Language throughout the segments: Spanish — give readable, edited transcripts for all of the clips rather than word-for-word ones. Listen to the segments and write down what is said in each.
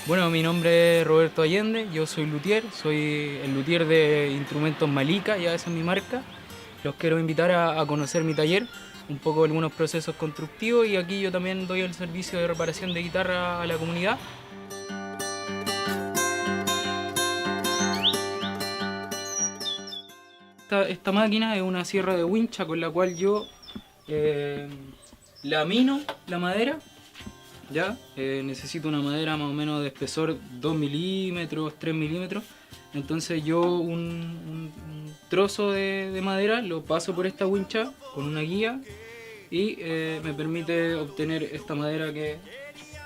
Bueno, mi nombre es Roberto Allende, yo soy luthier, soy el luthier de instrumentos Malika, ya esa es mi marca. Los quiero invitar a conocer mi taller, un poco algunos procesos constructivos y aquí yo también doy el servicio de reparación de guitarra a la comunidad. Esta máquina es una sierra de wincha con la cual yo eh, lamino la madera. ¿Ya? Necesito una madera más o menos de espesor 2 milímetros, 3 milímetros. Entonces yo un trozo de madera lo paso por esta wincha con una guía y me permite obtener esta madera que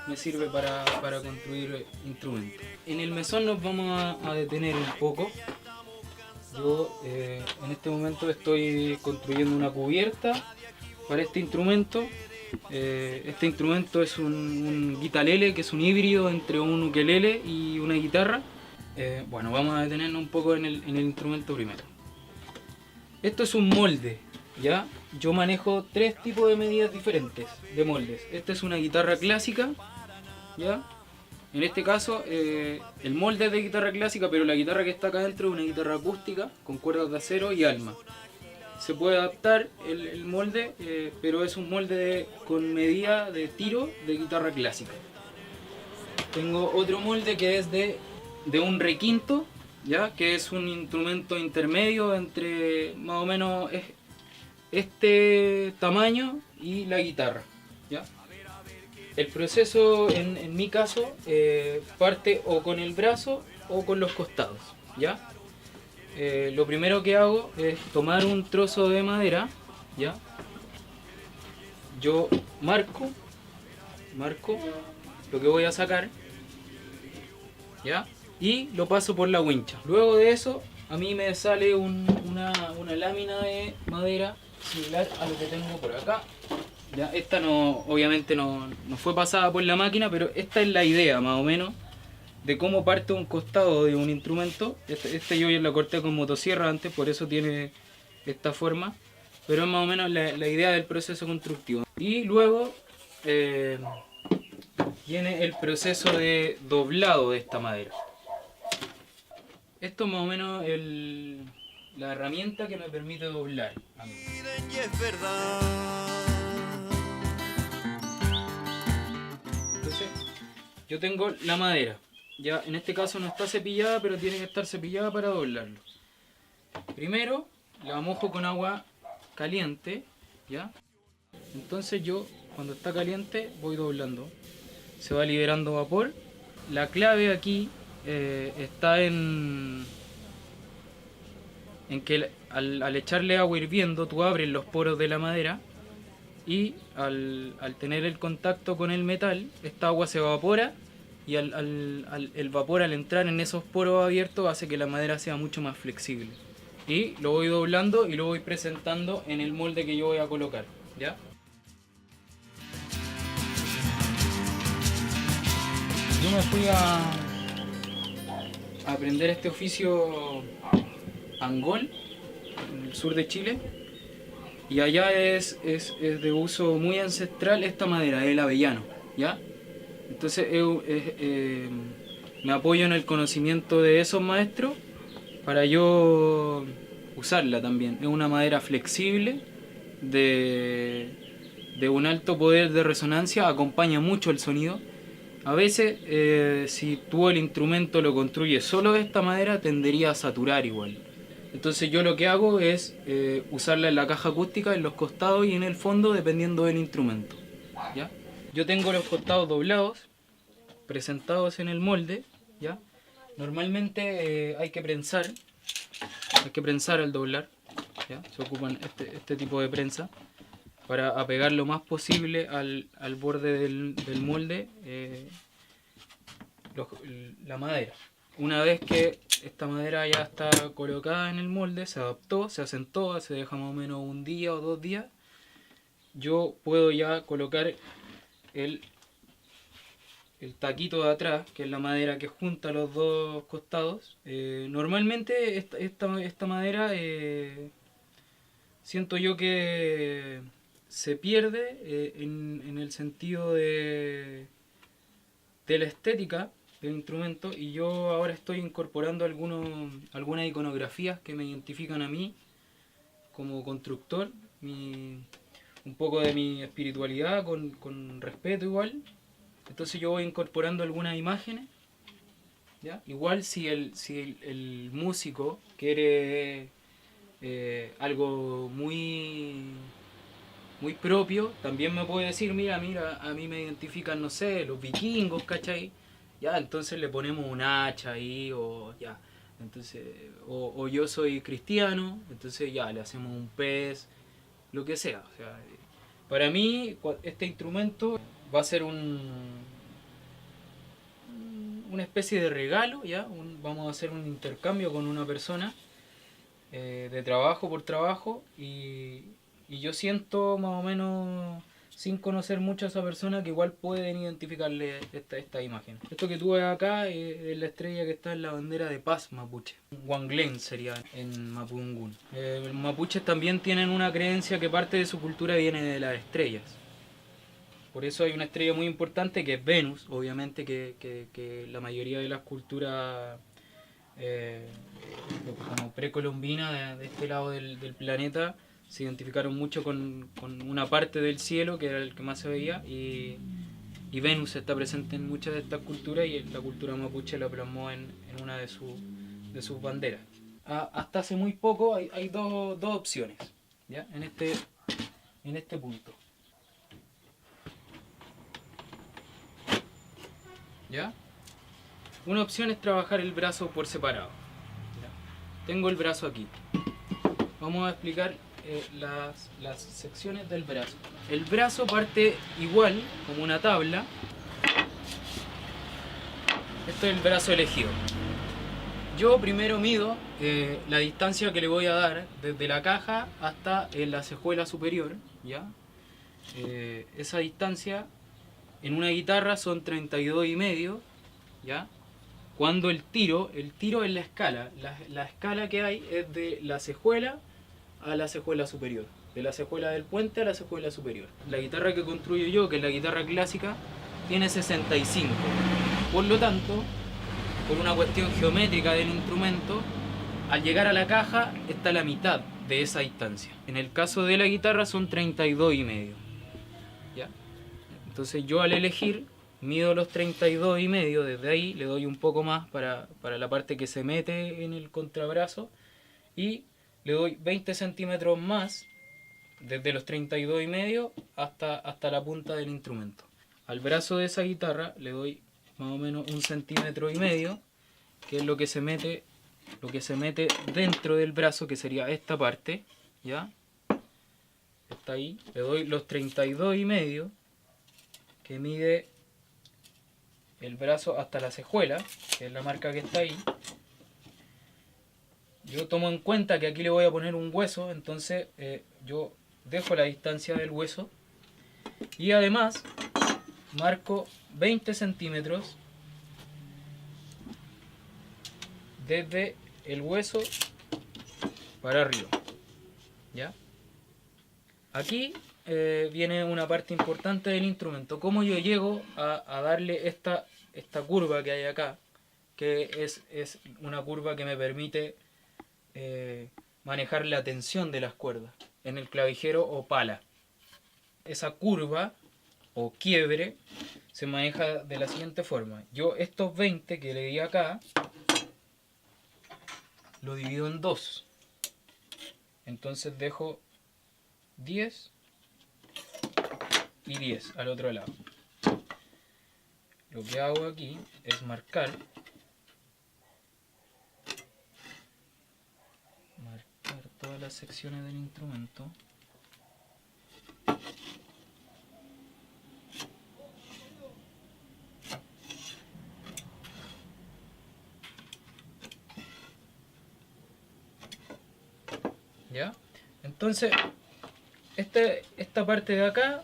me sirve para construir instrumentos. En el mesón nos vamos a detener un poco. Yo en este momento estoy construyendo una cubierta para este instrumento. Este instrumento es un guitarlele, que es un híbrido entre un ukelele y una guitarra. Bueno, vamos a detenernos un poco en el instrumento primero. Esto es un molde, ¿ya? Yo manejo tres tipos de medidas diferentes de moldes. Esta es una guitarra clásica, ¿ya? En este caso, el molde es de guitarra clásica, pero la guitarra que está acá adentro es una guitarra acústica con cuerdas de acero y alma. Se puede adaptar el molde, pero es un molde con medida de tiro de guitarra clásica. Tengo otro molde que es de un requinto, ¿ya? Que es un instrumento intermedio entre más o menos este tamaño y la guitarra, ¿ya? El proceso en mi caso parte o con el brazo o con los costados, ¿ya? Lo primero que hago es tomar un trozo de madera, ¿ya? Yo marco lo que voy a sacar, ¿ya? Y lo paso por la wincha. Luego de eso, a mí me sale una lámina de madera similar a lo que tengo por acá. ¿Ya? Esta no, obviamente no fue pasada por la máquina, pero esta es la idea más o menos de cómo parte un costado de un instrumento. Este yo ya la corté con motosierra antes, por eso tiene esta forma, pero es más o menos la idea del proceso constructivo. Y luego viene el proceso de doblado de esta madera. Esto es más o menos la herramienta que me permite doblar a mí. Entonces, yo tengo la madera. Ya en este caso no está cepillada, pero tiene que estar cepillada para doblarlo. Primero la mojo con agua caliente, ¿ya? Entonces yo, cuando está caliente, voy doblando. Se va liberando vapor. La clave aquí está en que al echarle agua hirviendo, tú abres los poros de la madera y al tener el contacto con el metal, esta agua se evapora y el vapor al entrar en esos poros abiertos hace que la madera sea mucho más flexible. Y lo voy doblando y lo voy presentando en el molde que yo voy a colocar, ¿ya? Yo me fui a aprender este oficio Angol, en el sur de Chile, y allá es de uso muy ancestral esta madera, el avellano, ¿ya? Entonces me apoyo en el conocimiento de esos maestros para yo usarla también. Es una madera flexible, de, de un alto poder de resonancia, acompaña mucho el sonido. A veces, si tú el instrumento lo construyes solo de esta madera, tendería a saturar igual. Entonces yo lo que hago es usarla en la caja acústica, en los costados y en el fondo, dependiendo del instrumento, ¿ya? Yo tengo los costados doblados, presentados en el molde, ¿ya? Normalmente hay que prensar al doblar, ¿ya? Se ocupan este tipo de prensa para apegar lo más posible al borde del molde la madera. Una vez que esta madera ya está colocada en el molde, se adaptó, se asentó, se deja más o menos un día o 2 días, yo puedo ya colocar el, el taquito de atrás, que es la madera que junta los dos costados. Normalmente esta madera siento yo que se pierde en el sentido de la estética, del instrumento, y yo ahora estoy incorporando algunas iconografías que me identifican a mí como constructor, un poco de mi espiritualidad con respeto igual. Entonces yo voy incorporando algunas imágenes, ¿ya? Igual si el músico quiere algo muy propio, también me puede decir, mira, a mí me identifican, no sé, los vikingos, ¿cachai? Ya, entonces le ponemos un hacha ahí, o ya. Entonces, o yo soy cristiano, entonces ya, le hacemos un pez, lo que sea. O sea, para mí, este instrumento va a ser una especie de regalo, ¿ya? Vamos a hacer un intercambio con una persona de trabajo por trabajo, y yo siento más o menos, sin conocer mucho a esa persona, que igual pueden identificarle esta imagen. Esto que tú ves acá es la estrella que está en la bandera de paz mapuche. Wanglen sería en Mapudungun. Los mapuches también tienen una creencia que parte de su cultura viene de las estrellas. Por eso hay una estrella muy importante que es Venus, obviamente que la mayoría de las culturas eh, como precolombina de este lado del planeta se identificaron mucho con una parte del cielo que era el que más se veía, y Venus está presente en muchas de estas culturas, y la cultura mapuche la plasmó en una de sus banderas. Hasta hace muy poco hay dos opciones, ¿ya? En este punto. ¿Ya? Una opción es trabajar el brazo por separado. ¿Ya? Tengo el brazo aquí. Vamos a explicar las secciones del brazo. El brazo parte igual, como una tabla. Esto es el brazo elegido. Yo primero mido la distancia que le voy a dar desde la caja hasta la cejuela superior, ¿ya? Esa distancia en una guitarra son 32,5, ¿ya? Cuando el tiro es la escala. La escala que hay es de la cejuela a la cejuela superior. De la cejuela del puente a la cejuela superior. La guitarra que construyo yo, que es la guitarra clásica, tiene 65. Por lo tanto, por una cuestión geométrica del instrumento, al llegar a la caja está la mitad de esa distancia. En el caso de la guitarra son 32,5. ¿Ya? Entonces yo al elegir mido los 32,5, desde ahí le doy un poco más para la parte que se mete en el contrabrazo, y le doy 20 centímetros más desde los 32,5 hasta la punta del instrumento. Al brazo de esa guitarra le doy más o menos 1,5 centímetros, que es lo que se mete dentro del brazo, que sería esta parte, ¿ya? Está ahí. Le doy los 32,5 que mide el brazo hasta la cejuela, que es la marca que está ahí. Yo tomo en cuenta que aquí le voy a poner un hueso, entonces yo dejo la distancia del hueso, y además marco 20 centímetros desde el hueso para arriba, ¿ya? Aquí viene una parte importante del instrumento. Cómo yo llego a darle esta curva que hay acá, que es una curva que me permite manejar la tensión de las cuerdas en el clavijero o pala. Esa curva o quiebre se maneja de la siguiente forma. Yo estos 20 que le di acá lo divido en 2. Entonces dejo 10 y 10 al otro lado. Lo que hago aquí es marcar todas las secciones del instrumento. ¿Ya? Entonces, esta parte de acá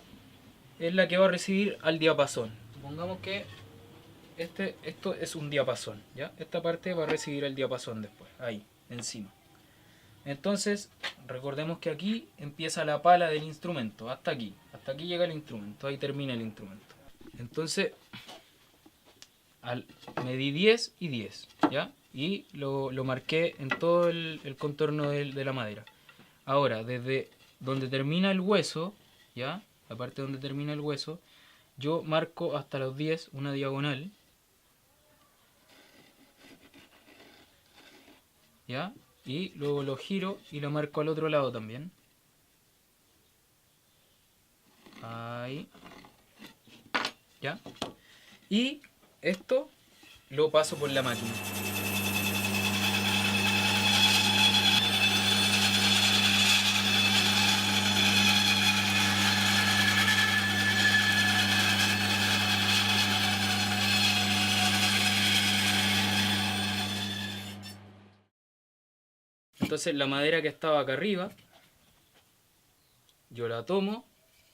es la que va a recibir al diapasón. Supongamos que esto es un diapasón, ¿ya? Esta parte va a recibir el diapasón después, ahí, encima. Entonces, recordemos que aquí empieza la pala del instrumento, hasta aquí llega el instrumento, ahí termina el instrumento. Entonces, medí 10 y 10, ¿ya? Y lo marqué en todo el contorno de la madera. Ahora, desde donde termina el hueso, ¿ya? La parte donde termina el hueso, yo marco hasta los 10 una diagonal, ¿ya? Y luego lo giro y lo marco al otro lado también. Ahí. ¿Ya? Y esto lo paso por la máquina. Entonces la madera que estaba acá arriba, yo la tomo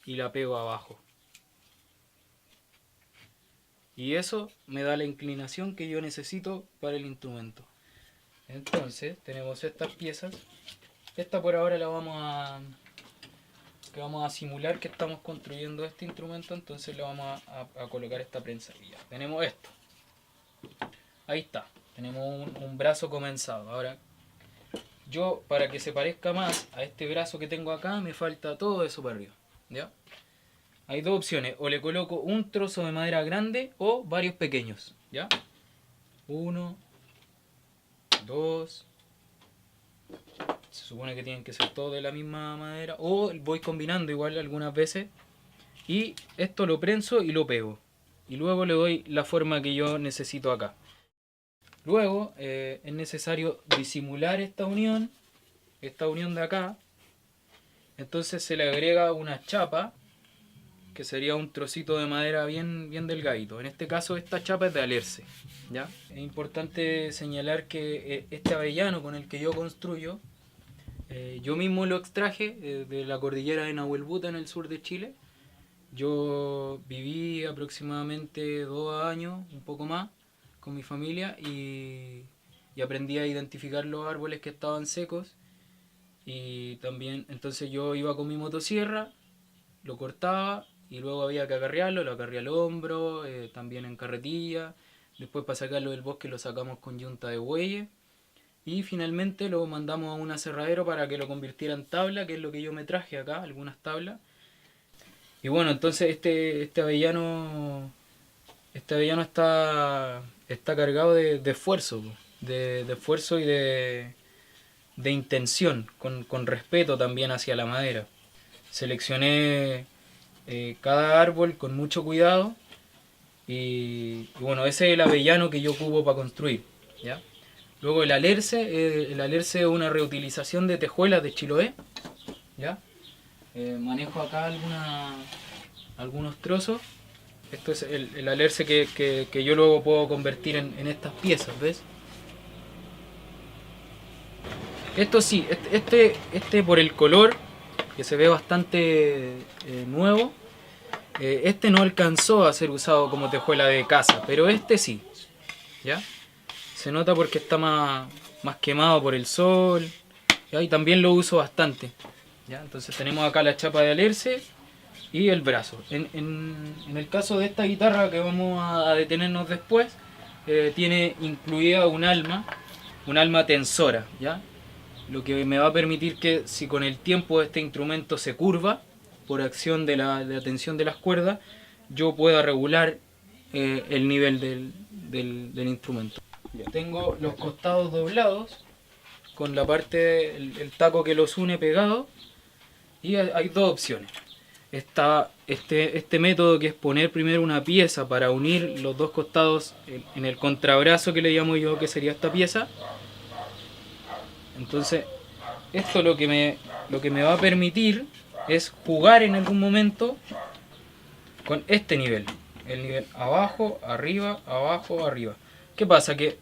y la pego abajo. Y eso me da la inclinación que yo necesito para el instrumento. Entonces tenemos estas piezas. Esta por ahora la vamos a simular que estamos construyendo este instrumento. Entonces le vamos a colocar esta prensa. Y ya tenemos esto. Ahí está. Tenemos un brazo comenzado. Ahora yo, para que se parezca más a este brazo que tengo acá, me falta todo eso para arriba, ¿ya? Hay dos opciones, o le coloco un trozo de madera grande o varios pequeños, ¿ya? 1, 2, se supone que tienen que ser todos de la misma madera, o voy combinando igual algunas veces, y esto lo prenso y lo pego, y luego le doy la forma que yo necesito acá. Luego es necesario disimular esta unión de acá. Entonces se le agrega una chapa, que sería un trocito de madera bien delgadito. En este caso esta chapa es de alerce, ¿ya? Es importante señalar que este avellano con el que yo construyo, yo mismo lo extraje de la cordillera de Nahuelbuta en el sur de Chile. Yo viví aproximadamente 2 años, un poco más, con mi familia y aprendí a identificar los árboles que estaban secos. Y también, entonces yo iba con mi motosierra, lo cortaba y luego había que acarrearlo, lo acarreé al hombro, también en carretilla. Después para sacarlo del bosque lo sacamos con yunta de bueyes. Y finalmente lo mandamos a un aserradero para que lo convirtiera en tabla, que es lo que yo me traje acá, algunas tablas. Y bueno, entonces este avellano está cargado de esfuerzo, de esfuerzo y de intención, con respeto también hacia la madera. Seleccioné cada árbol con mucho cuidado y bueno, ese es el avellano que yo ocupo para construir, ¿ya? Luego el alerce es una reutilización de tejuelas de Chiloé, ¿ya? Manejo acá algunos trozos. Esto es el alerce que yo luego puedo convertir en estas piezas, ¿ves? Esto sí, este por el color, que se ve bastante nuevo, este no alcanzó a ser usado como tejuela de casa, pero este sí, ¿ya? Se nota porque está más quemado por el sol, ¿ya? Y también lo uso bastante, ¿ya? Entonces tenemos acá la chapa de alerce y el brazo. En el caso de esta guitarra que vamos a detenernos después, tiene incluida un alma tensora, ¿ya? Lo que me va a permitir que si con el tiempo este instrumento se curva por acción de la tensión de las cuerdas, yo pueda regular el nivel del instrumento. Ya. Tengo los costados doblados con la parte, el taco que los une pegado, y hay dos opciones. Está este método, que es poner primero una pieza para unir los dos costados en el contrabrazo, que le llamo yo, que sería esta pieza. Entonces esto lo que me va a permitir es jugar en algún momento con este nivel, el nivel abajo, arriba, abajo, arriba. ¿Qué pasa? Que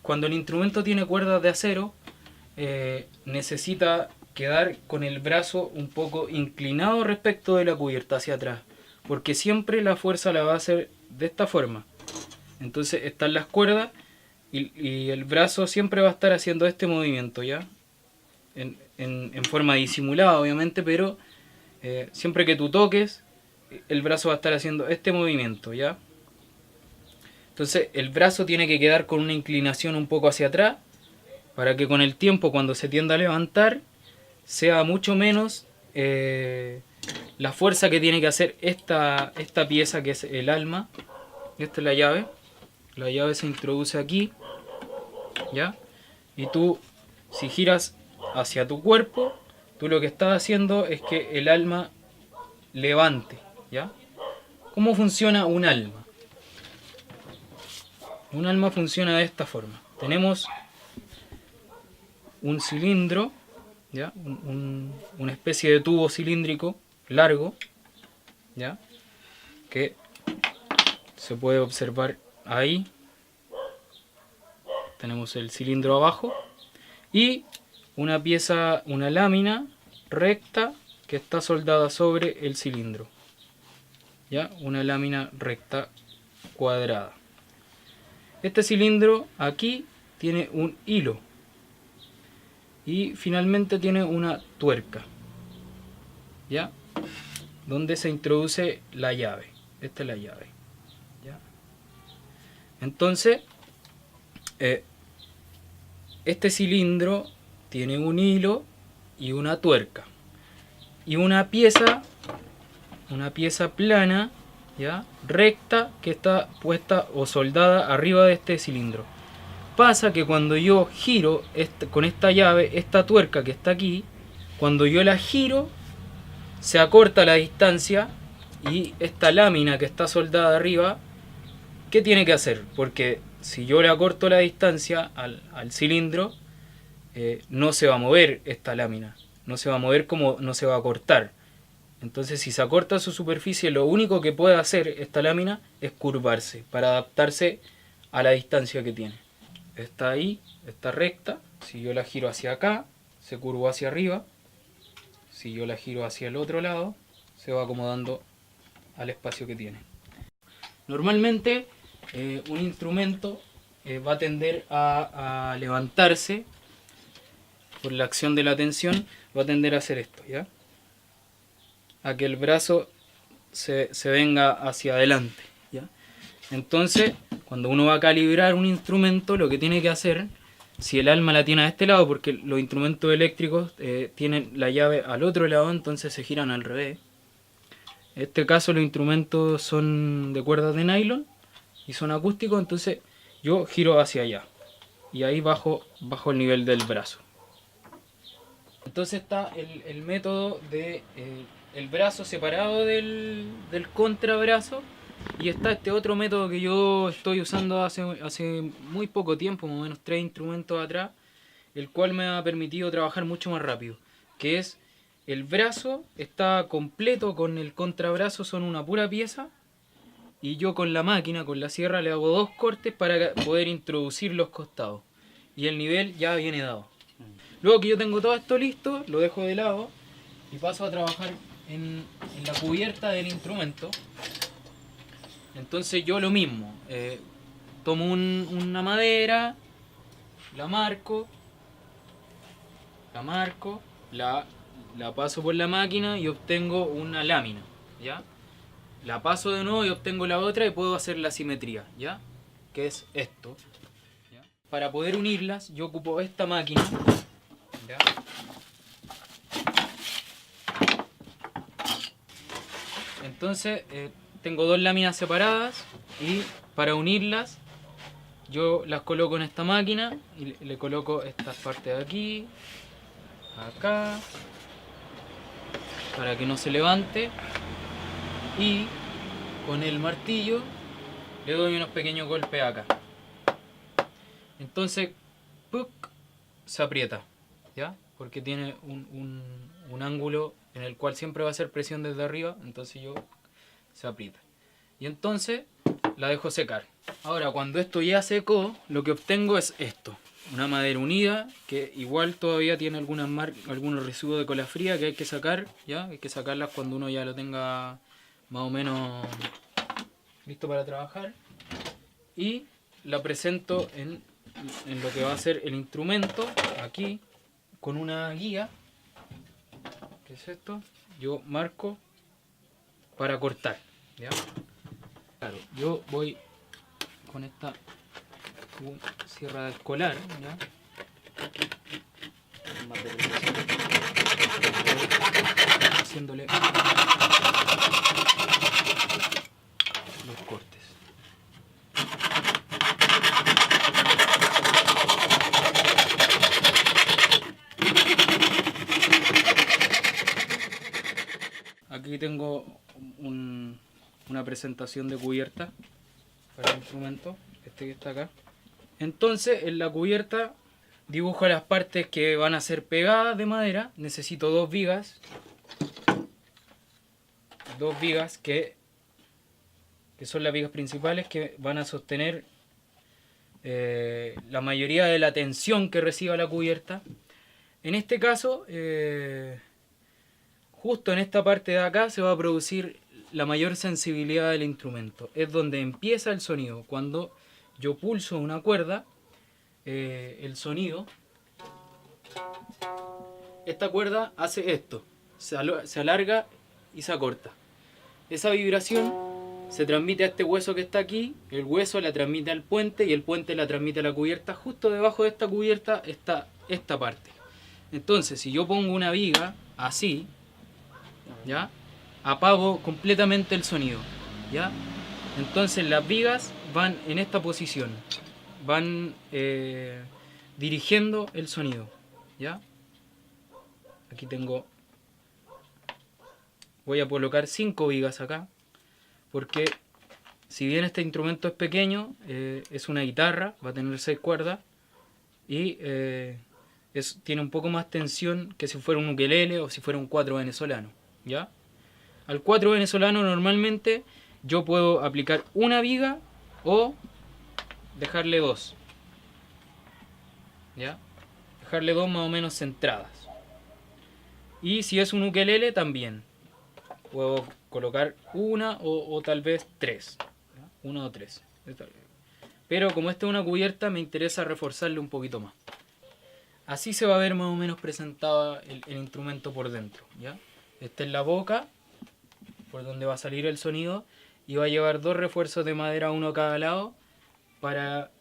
cuando el instrumento tiene cuerdas de acero, necesita quedar con el brazo un poco inclinado respecto de la cubierta hacia atrás, porque siempre la fuerza la va a hacer de esta forma. Entonces están las cuerdas y el brazo siempre va a estar haciendo este movimiento, ¿ya? En forma disimulada, obviamente, pero siempre que tú toques, el brazo va a estar haciendo este movimiento, ¿ya? Entonces el brazo tiene que quedar con una inclinación un poco hacia atrás para que con el tiempo, cuando se tienda a levantar, sea mucho menos la fuerza que tiene que hacer esta pieza, que es el alma. Esta es la llave. La llave se introduce aquí, ¿ya? Y tú, si giras hacia tu cuerpo, tú lo que estás haciendo es que el alma levante, ¿ya? ¿Cómo funciona un alma? Un alma funciona de esta forma. Tenemos un cilindro, ¿ya? Una especie de tubo cilíndrico largo, ¿ya? Que se puede observar ahí. Tenemos el cilindro abajo y una pieza, una lámina recta que está soldada sobre el cilindro, ¿ya? Una lámina recta cuadrada. Este cilindro aquí tiene un hilo y finalmente tiene una tuerca, ¿ya? Donde se introduce la llave. Esta es la llave, ¿ya? Entonces este cilindro tiene un hilo y una tuerca y una pieza plana, ¿ya? Recta, que está puesta o soldada arriba de este cilindro. Pasa que cuando yo giro con esta llave, esta tuerca que está aquí, cuando yo la giro, se acorta la distancia y esta lámina que está soldada arriba, ¿qué tiene que hacer? Porque si yo le acorto la distancia al cilindro, no se va a mover esta lámina. No se va a mover, como no se va a cortar. Entonces, si se acorta su superficie, lo único que puede hacer esta lámina es curvarse para adaptarse a la distancia que tiene. Está ahí, está recta. Si yo la giro hacia acá, se curvó hacia arriba. Si yo la giro hacia el otro lado, se va acomodando al espacio que tiene. Normalmente un instrumento va a tender a levantarse por la acción de la tensión, va a tender a hacer esto, ¿ya? A que el brazo se venga hacia adelante, ¿ya? Entonces, cuando uno va a calibrar un instrumento, lo que tiene que hacer, si el alma la tiene a este lado, porque los instrumentos eléctricos tienen la llave al otro lado, entonces se giran al revés. En este caso los instrumentos son de cuerdas de nylon y son acústicos, entonces yo giro hacia allá y ahí bajo el nivel del brazo. Entonces está el método de el brazo separado del contrabrazo, y está este otro método que yo estoy usando hace muy poco tiempo, más o menos 3 instrumentos atrás, el cual me ha permitido trabajar mucho más rápido, que es el brazo está completo con el contrabrazo, son una pura pieza, y yo con la máquina, con la sierra, le hago 2 cortes para poder introducir los costados, y el nivel ya viene dado. Luego que yo tengo todo esto listo, lo dejo de lado y paso a trabajar en la cubierta del instrumento. Entonces yo lo mismo, tomo una madera, la marco, la paso por la máquina y obtengo una lámina, ¿ya? La paso de nuevo y obtengo la otra y puedo hacer la simetría, ¿ya? Que es esto, ¿ya? Para poder unirlas yo ocupo esta máquina, ¿ya? Entonces tengo 2 láminas separadas y para unirlas yo las coloco en esta máquina y le coloco estas partes de aquí, acá, para que no se levante, y con el martillo le doy unos pequeños golpes acá. Entonces ¡puc!, se aprieta, ¿ya? Porque tiene un ángulo en el cual siempre va a ser presión desde arriba, entonces se aprieta. Y entonces la dejo secar. Ahora, cuando esto ya secó, lo que obtengo es esto, una madera unida, que igual todavía tiene algunos residuos de cola fría que hay que sacar, ¿ya? Hay que sacarlas cuando uno ya lo tenga más o menos listo para trabajar. Y la presento en lo que va a ser el instrumento, aquí, con una guía. ¿Qué es esto? Yo marco para cortar, ¿ya? Claro, yo voy con esta sierra de escolar, ¿ya? Más de precisión. Haciéndole los cortes. Aquí tengo una presentación de cubierta para el instrumento, este que está acá. Entonces, en la cubierta dibujo las partes que van a ser pegadas de madera. Necesito dos vigas que son las vigas principales que van a sostener la mayoría de la tensión que reciba la cubierta. En este caso, justo en esta parte de acá se va a producir la mayor sensibilidad del instrumento. Es donde empieza el sonido. Cuando yo pulso una cuerda, el sonido, esta cuerda hace esto, se alarga y se acorta. Esa vibración se transmite a este hueso que está aquí, el hueso la transmite al puente y el puente la transmite a la cubierta. Justo debajo de esta cubierta está esta parte. Entonces, si yo pongo una viga así, ¿ya? Apago completamente el sonido, ¿ya? Entonces las vigas van en esta posición, van dirigiendo el sonido, ¿ya? Aquí voy a colocar 5 vigas acá, porque si bien este instrumento es pequeño, es una guitarra, va a tener 6 cuerdas y tiene un poco más tensión que si fuera un ukelele o si fuera un 4 venezolano, ¿ya? Al 4 venezolano normalmente yo puedo aplicar una viga o dejarle 2, ¿ya? Dejarle 2 más o menos centradas. Y si es un ukelele también puedo colocar una o tal vez 3, ¿ya? 1 o 3. Pero como esta es una cubierta, me interesa reforzarle un poquito más. Así se va a ver más o menos presentado el instrumento por dentro, ¿ya? Esta es la boca, por donde va a salir el sonido, y va a llevar 2 refuerzos de madera, uno a cada lado, para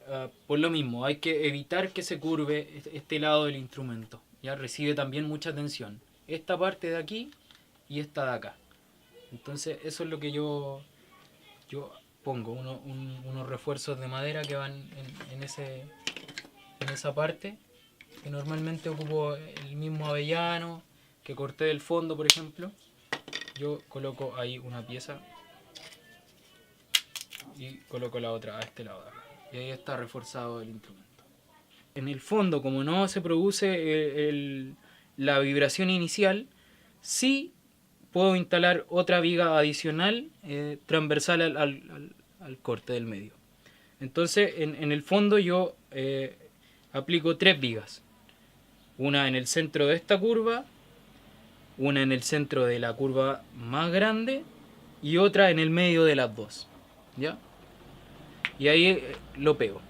por lo mismo, hay que evitar que se curve este lado del instrumento, ya recibe también mucha tensión, esta parte de aquí y esta de acá. Entonces eso es lo que yo pongo, unos refuerzos de madera que van en esa parte, que normalmente ocupo el mismo avellano que corté del fondo, por ejemplo. Yo coloco ahí una pieza y coloco la otra a este lado de acá. Y ahí está reforzado el instrumento. En el fondo, como no se produce la vibración inicial, sí puedo instalar otra viga adicional transversal al corte del medio. Entonces, en el fondo yo aplico 3 vigas. Una en el centro de esta curva, una en el centro de la curva más grande y otra en el medio de las dos, ¿ya? Y ahí lo pego.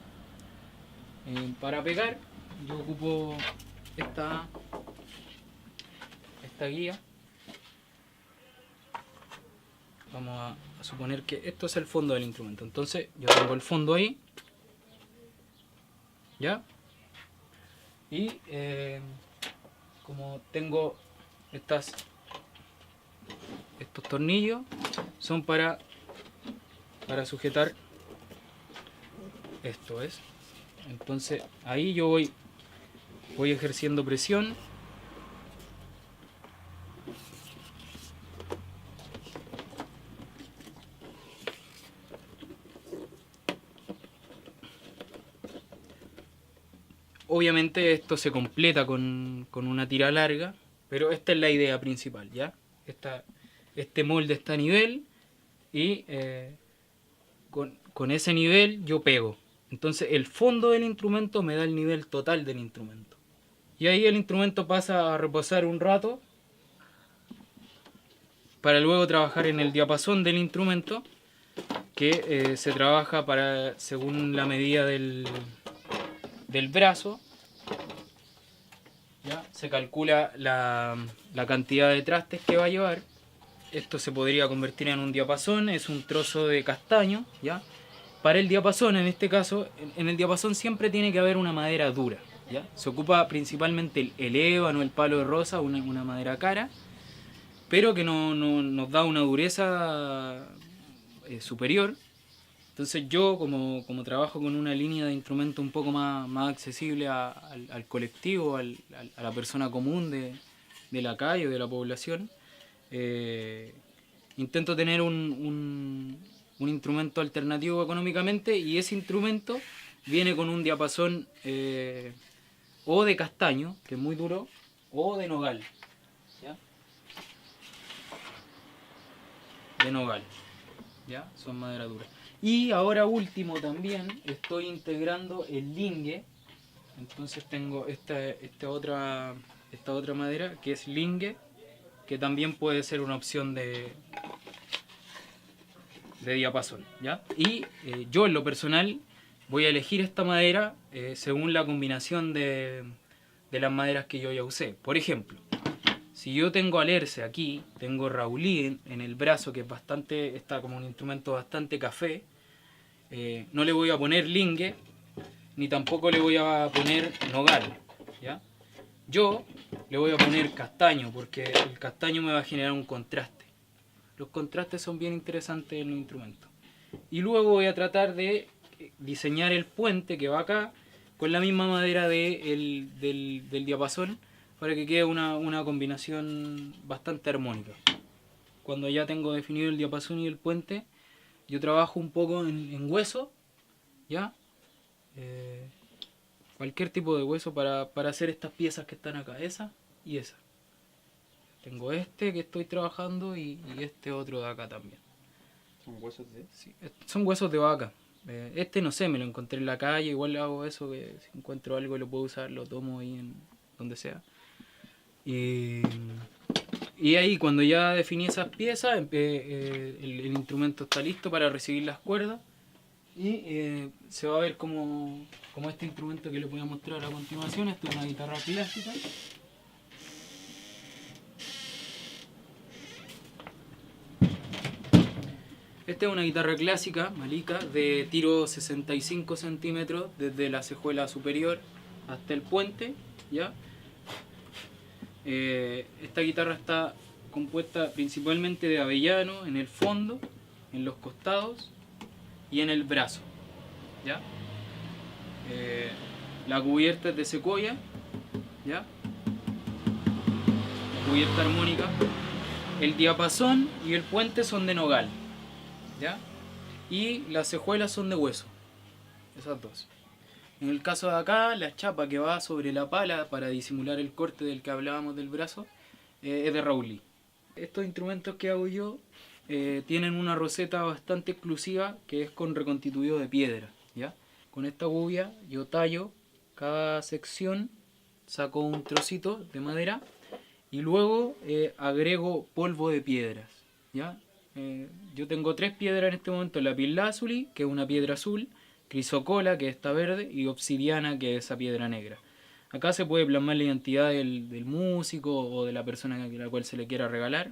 Para pegar yo ocupo esta guía. Vamos a suponer que esto es el fondo del instrumento. Entonces yo tengo el fondo ahí, ¿ya? Y como tengo estos tornillos, son para sujetar esto, ¿ves? Entonces ahí yo voy ejerciendo presión. Obviamente esto se completa con una tira larga, pero esta es la idea principal, ¿ya? Este molde está a nivel y con ese nivel yo pego. Entonces el fondo del instrumento me da el nivel total del instrumento. Y ahí el instrumento pasa a reposar un rato para luego trabajar en el diapasón del instrumento, que se trabaja según la medida del brazo. ¿Ya? Se calcula la cantidad de trastes que va a llevar. Esto se podría convertir en un diapasón, es un trozo de castaño, ¿ya? para el diapasón, en este caso, en el diapasón siempre tiene que haber una madera dura, ¿ya? Se ocupa principalmente el ébano, el palo de rosa, una madera cara, pero que nos da una dureza superior. Entonces yo, como trabajo con una línea de instrumento un poco más accesible al colectivo, a la persona común de la calle o de la población, intento tener un instrumento alternativo económicamente, y ese instrumento viene con un diapasón o de castaño, que es muy duro, o de nogal, ¿ya? De nogal, ¿ya? Son madera dura. Y ahora último también estoy integrando el lingue. Entonces tengo esta otra madera que es lingue, que también puede ser una opción de diapasón, ¿ya? Y yo en lo personal voy a elegir esta madera según la combinación de las maderas que yo ya usé. Por ejemplo, si yo tengo alerce aquí, tengo raulí en el brazo, que es está como un instrumento bastante café, no le voy a poner lingue, ni tampoco le voy a poner nogal, ¿ya? Yo le voy a poner castaño, porque el castaño me va a generar un contraste. Los contrastes son bien interesantes en los instrumentos. Y luego voy a tratar de diseñar el puente que va acá con la misma madera del diapasón, para que quede una combinación bastante armónica. Cuando ya tengo definido el diapasón y el puente, yo trabajo un poco en hueso, ¿ya? Cualquier tipo de hueso para hacer estas piezas que están acá, esa y esa. Tengo este que estoy trabajando y este otro de acá también. ¿Son huesos de...? Sí, son huesos de vaca. Este no sé, me lo encontré en la calle, igual hago eso, que si encuentro algo y lo puedo usar, lo tomo ahí en donde sea. Y ahí cuando ya definí esas piezas, el instrumento está listo para recibir las cuerdas, y se va a ver como este instrumento que les voy a mostrar a continuación. Esto es una guitarra clásica. Esta es una guitarra clásica, Malika, de tiro 65 centímetros desde la cejuela superior hasta el puente, ¿ya? Esta guitarra está compuesta principalmente de avellano en el fondo, en los costados y en el brazo, ¿ya? La cubierta es de secuoya, ¿ya? La cubierta armónica. El diapasón y el puente son de nogal, ¿ya? Y las cejuelas son de hueso, esas dos. En el caso de acá, la chapa que va sobre la pala para disimular el corte del que hablábamos del brazo, es de raulí. Estos instrumentos que hago yo tienen una roseta bastante exclusiva, que es con reconstituido de piedra, ¿ya? Con esta gubia yo tallo cada sección, saco un trocito de madera y luego agrego polvo de piedras, ¿ya? Yo tengo 3 piedras en este momento: lapislázuli, que es una piedra azul, crisocola, que es esta verde, y obsidiana, que es esa piedra negra. Acá se puede plasmar la identidad del músico o de la persona a la cual se le quiera regalar.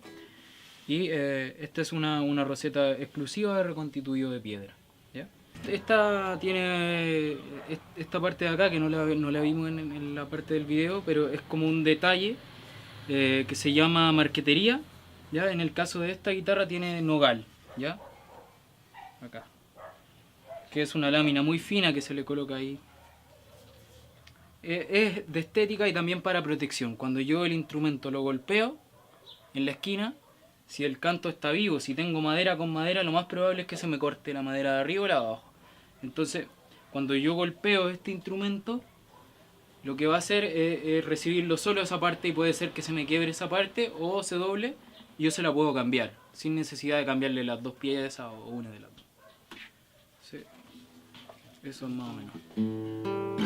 Y esta es una roseta exclusiva de reconstituido de piedra, ¿ya? Esta tiene esta parte de acá, que no la vimos en la parte del video, pero es como un detalle que se llama marquetería, ¿ya? En el caso de esta guitarra tiene nogal, ¿ya? Acá, que es una lámina muy fina que se le coloca ahí. Es de estética y también para protección. Cuando yo el instrumento lo golpeo en la esquina, si el canto está vivo, si tengo madera con madera, lo más probable es que se me corte la madera de arriba o la de abajo. Entonces, cuando yo golpeo este instrumento, lo que va a hacer es recibirlo solo esa parte, y puede ser que se me quiebre esa parte o se doble, y yo se la puedo cambiar, sin necesidad de cambiarle las 2 piezas o una de las dos. Sí. Eso es más o menos.